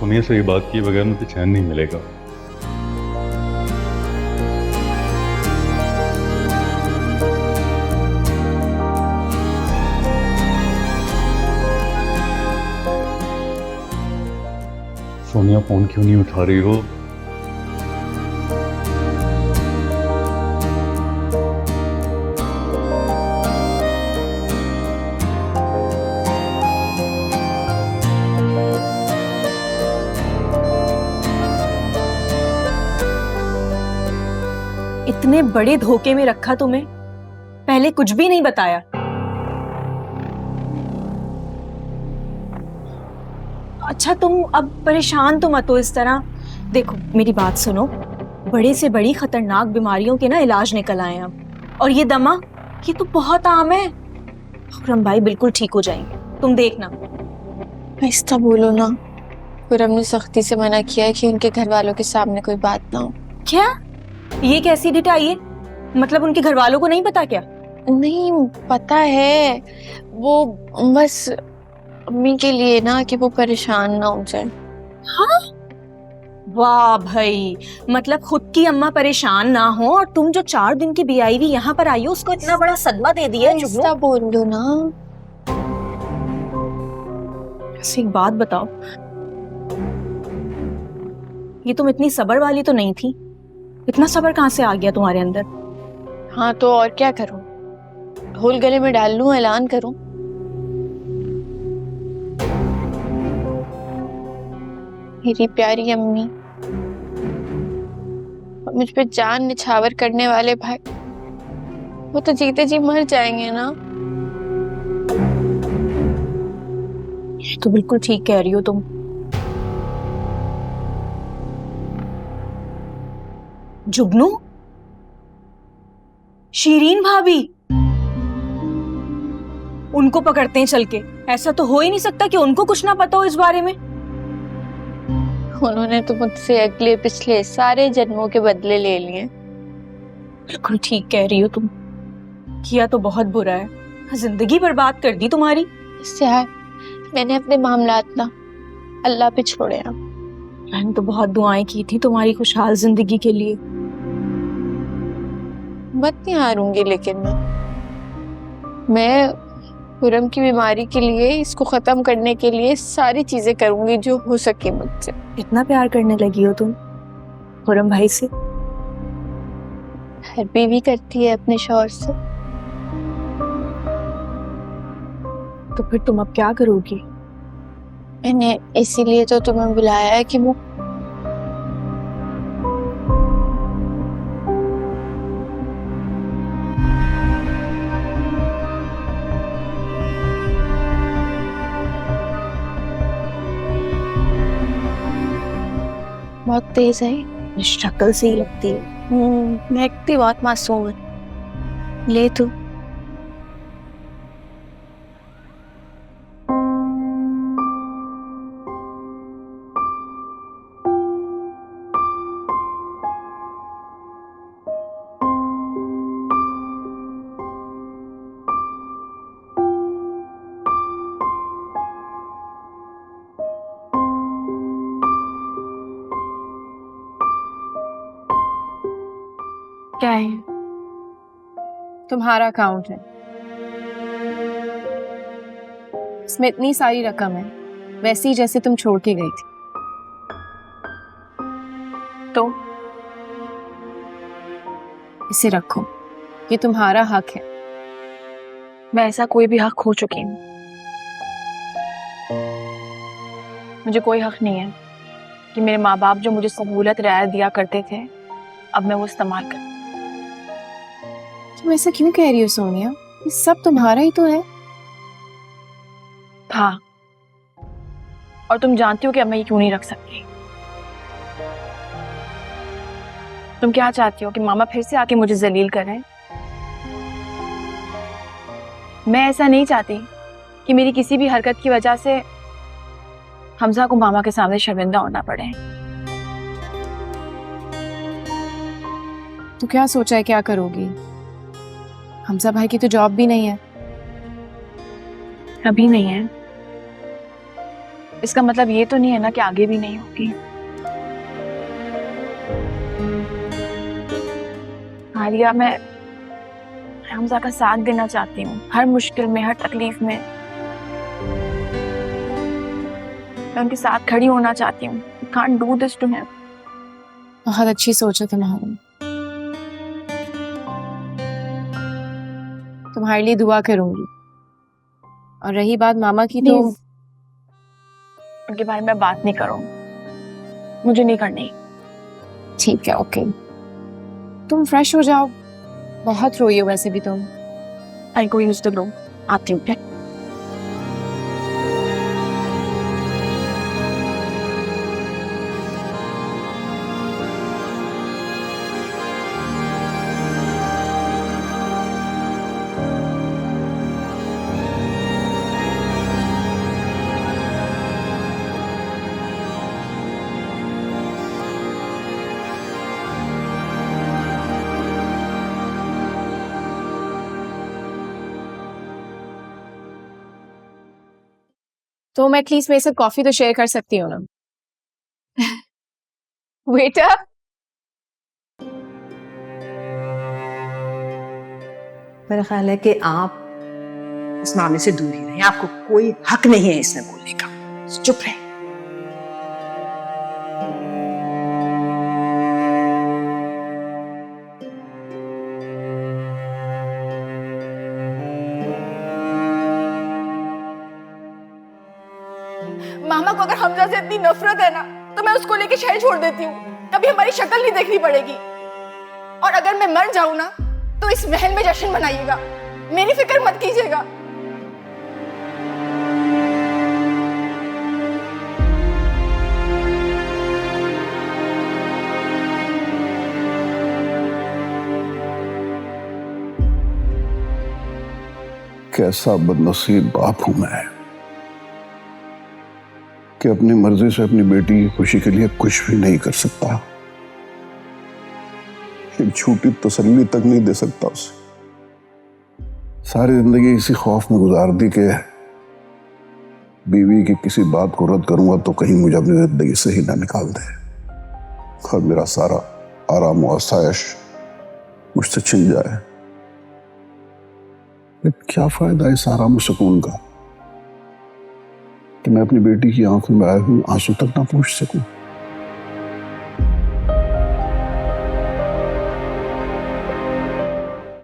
सोनिया से ये बात किए बगैर मुझे चैन नहीं मिलेगा। सोनिया फोन क्यों नहीं उठा रही हो? इतने बड़े धोखे में रखा तुम्हें, पहले कुछ भी नहीं बताया। अच्छा तुम अब परेशान तो मत हो इस तरह। देखो मेरी बात सुनो, बड़े से बड़ी खतरनाक बीमारियों के ना इलाज निकल आए हैं अब, और ये दमा ये तो बहुत आम है। खुरम भाई बिल्कुल ठीक हो जाएंगे, तुम देखना। ऐसा बोलो ना, खुरम ने सख्ती से मना किया है कि उनके घर वालों के सामने कोई बात ना हो। क्या ये कैसी डिटाई है? मतलब उनके घर वालों को नहीं पता क्या? नहीं पता है, वो बस अम्मी के लिए ना कि वो परेशान ना हो जाए। हाँ वाह भाई, मतलब खुद की अम्मा परेशान ना हो और तुम जो 4 दिन की बीआईवी यहाँ पर आई हो उसको इतना बड़ा सदमा दे दिया। ऐसा बोल दो ना। ऐसी एक बात बताओ, ये तुम इतनी सब्र वाली तो नहीं थी? इतना सब्र कहाँ से आ गया तुम्हारे अंदर? हाँ तो और क्या करूं, ढोल गले में डाल लूं, ऐलान करूं? मेरी प्यारी अम्मी और मुझ पे जान निछावर करने वाले भाई, वो तो जीते जी मर जाएंगे ना। ये तो बिल्कुल ठीक कह रही हो तुम। जुगनू, शीरीन भाभी, उनको पकड़ते हैं चल के। ऐसा तो हो ही नहीं सकता कि उनको कुछ ना पता हो इस बारे में। उन्होंने तो मुझसे अगले पिछले सारे जन्मों के बदले ले लिए। बिल्कुल ठीक कह रही हो तुम, किया तो बहुत बुरा है, जिंदगी बर्बाद कर दी तुम्हारी। इससे है मैंने अपने मामलात ना अल्लाह पे छोड़े हैं। मैंने तो बहुत दुआएं की थी तुम्हारी खुशहाल जिंदगी के लिए। मत नहीं हारूंगी, लेकिन मैं खुरम की बीमारी के लिए, इसको खत्म करने के लिए सारी चीजें करूंगी जो हो सके मुझसे। इतना प्यार करने लगी हो तुम खुरम भाई से? हर बीवी करती है अपने शौहर से। तो फिर तुम अब क्या करोगी? मैंने इसीलिए तो तुम्हें बुलाया है कि वो बहुत तेज है, शक्ल से ही लगती है। महकती बहुत मासूम है। ले तू। क्या है? तुम्हारा अकाउंट है, इसमें इतनी सारी रकम है, वैसी ही जैसे तुम छोड़ के गई थी। तो इसे रखो, ये तुम्हारा हक है। मैं ऐसा कोई भी हक खो चुकी हूँ। मुझे कोई हक नहीं है कि मेरे माँ बाप जो मुझे सहूलत रियायत दिया करते थे, अब मैं वो इस्तेमाल कर। तुम ऐसा क्यों कह रही हो सोनिया? ये सब तुम्हारा ही तो है। था, और तुम जानती हो कि अब मैं ये क्यों नहीं रख सकती। तुम क्या चाहती हो कि मामा फिर से आके मुझे जलील करें? मैं ऐसा नहीं चाहती कि मेरी किसी भी हरकत की वजह से हमजा को मामा के सामने शर्मिंदा होना पड़े। तो क्या सोचा है, क्या करोगी? हमजा भाई की तो जॉब भी नहीं है। अभी नहीं है, इसका मतलब ये तो नहीं है ना कि आगे भी नहीं होगी। आलिया, मैं हमजा का साथ देना चाहती हूँ, हर मुश्किल में, हर तकलीफ में मैं उनके साथ खड़ी होना चाहती हूँ। Can't do this to him. बहुत अच्छी सोच है तुम्हारी। तुम्हारे लिए दुआ करूंगी। और रही बात मामा की, तो उनके बारे में बात नहीं करो, मुझे नहीं करनी। ठीक है, ओके। तुम फ्रेश हो जाओ, बहुत रोई हो वैसे भी तुम। आई गो यूज द रूम, आती हूँ। तुम एटलीस्ट मेरे साथ कॉफी तो शेयर कर सकती हो ना। वेटर, मेरा ख्याल है कि आप इस मामले से दूर ही रहें। आपको कोई हक नहीं है इसमें बोलने का। चुप रहे। मामा को अगर हमजा से इतनी नफरत है ना, तो मैं उसको लेके शहर छोड़ देती हूँ। कभी हमारी शक्ल नहीं देखनी पड़ेगी। और अगर मैं मर जाऊं ना, तो इस महल में जश्न मनाइएगा, मेरी फिक्र मत कीजिएगा। कैसा बदनसीब बाप हूं मैं कि अपनी मर्जी से अपनी बेटी की खुशी के लिए कुछ भी नहीं कर सकता। एक झूठी तसल्ली तक नहीं दे सकता उसे। सारी जिंदगी इसी खौफ में गुजार दी कि बीवी की किसी बात को रद्द करूंगा तो कहीं मुझे अपनी जिंदगी से ही ना निकाल दे और मेरा सारा आराम और आसाइश मुझसे छिन जाए। लेकिन क्या फायदा इस आराम और सुकून का कि मैं अपनी बेटी की आंखों में आए हुए आंसू तक ना पहुंच सकूं।